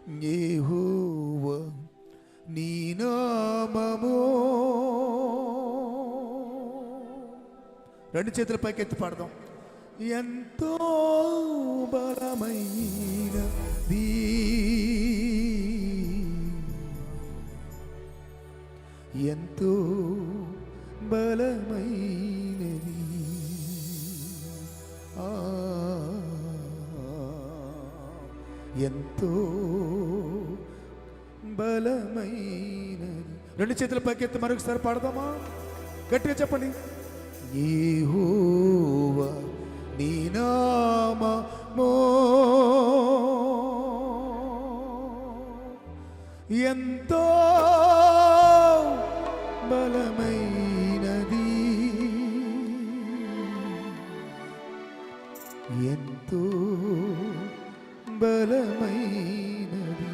యెహోవా నీ నామము. రెండు చేతుల పైకి ఎత్తి పాడదాం. ఎంతో బలమైనది, ఎంతో బలమైనది, ఎంతో బలమైనది. రెండు చేతుల పైకి ఎత్తి మరొకసారి పాడదామా? గట్టిగా చెప్పండి. యెహోవా నీ నామము ఎంతో బలమైనది, ఎంతో బలమైనది,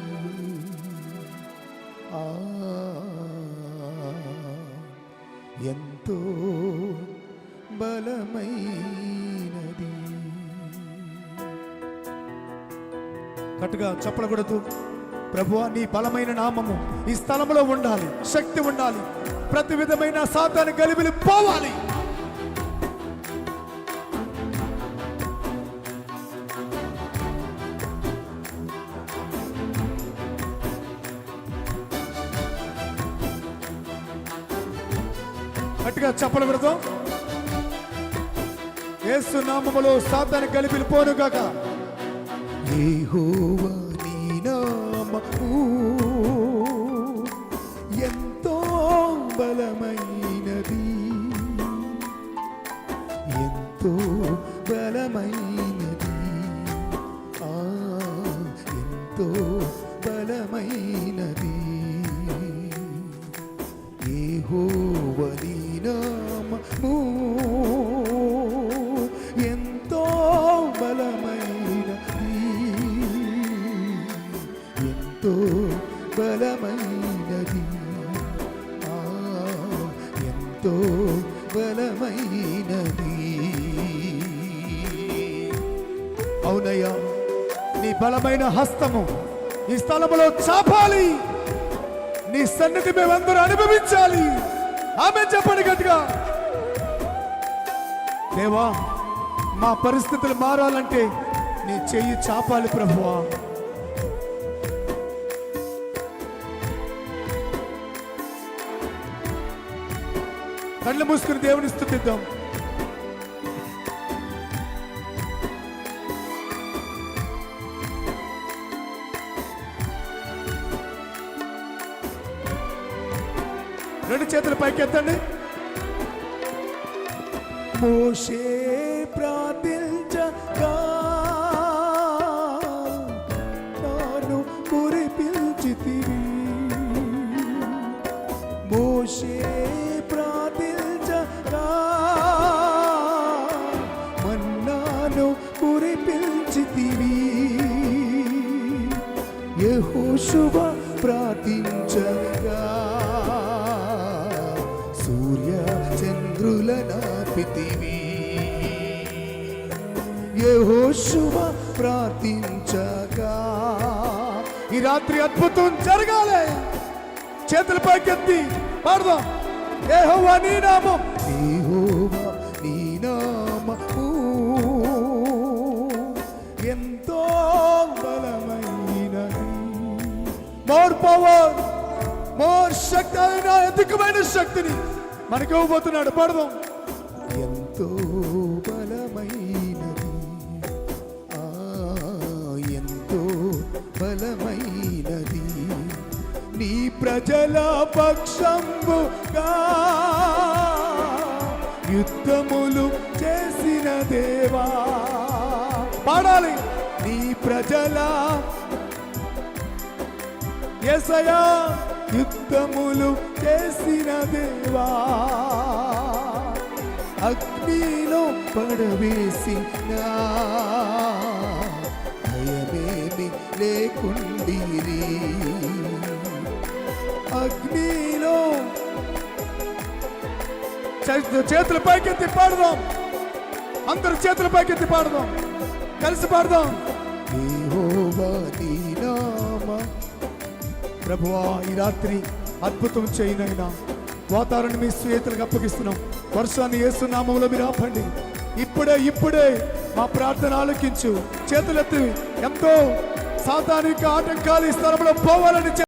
ఎంతో బలమైనది. కట్టుగా చెప్పకూడదు. ప్రభువా, నీ బలమైన నామము ఈ స్థలంలో ఉండాలి, శక్తి ఉండాలి, ప్రతి విధమైన సాతాను గలిబిలి పోవాలి. గట్టిగా చెప్పకూడదు. యేసు నామములో సాతాను గలిబిలి పోనుగాక. యెహోవా నీ నామము ఎంతో బలమైనది, ఎంతో బలమైనది, ఎంతో బలమైనది. యెహోవా నీ నామము ఎంతో బలమైనది, ఎంతో బలమైనది, ఎంతో బలమైనది. అవునయ్యా, నీ బలమైన హస్తము ఈ స్థలములో చాపాలి. నీ సన్నిధి మేమందరూ అనుభవించాలి. ఆమేన్ చెప్పండి గట్టిగా. దేవా, మా పరిస్థితులు మారాలంటే నీ చెయ్యి చాపాలి ప్రభువా. కళ్ళు మూసుకుని దేవుని స్తుతిద్దాం. రెండు చేతులు పైకి ఎత్తండి. మోషే ప్రార్థించగా తాను కురిపించితివి, మోషే ప్రార్థించగా మన్నాను కురిపించితివి, యెహోషువ ప్రార్థించగా సూర్య చంద్రులనాపితివి, యెహోషువ ప్రార్థించగా. ఈ రాత్రి అద్భుతం జరగాలి. చేతుల పైకెత్తి పాడదాం. యెహోవా నీ నామం, యెహోవా నీ నామము ఎంతో బలమైనది. మోర్ పవర్, మోర్ శక్తి, అయిన అధికమైన శక్తిని మనకి ఇవ్వబోతున్నాడు. పాడదాం. ఎంతో బలమైనది, ఎంతో బలమైనది, నీ ప్రజల పక్షముగా యుద్ధములు చేసిన దేవా. పాడాలి. నీ ప్రజల యేసయ్యా యుద్ధములు చేసిన దేవా, అగ్నిలో పడవేసిన భయమేమి లేకుండిరి, అగ్నిలో. చేతుల పైకెత్తి పాడదాం. అందరు చేతుల పైకెత్తి పాడదాం. కలిసి పాడదాం. యెహోవా నీ నామము ప్రభువా ఈ రాత్రి అద్భుతం చేయనైనా వాతావరణం మీ చేతులకు అప్పగిస్తున్నాం. వర్షాన్ని యేసు నామములో మీరు ఆపండి. ఇప్పుడే మా ప్రార్థన ఆలకించు. చేతులెత్తి ఎంతో సాతానిక ఆటంకాలు ఈ స్థలంలో పోవాలని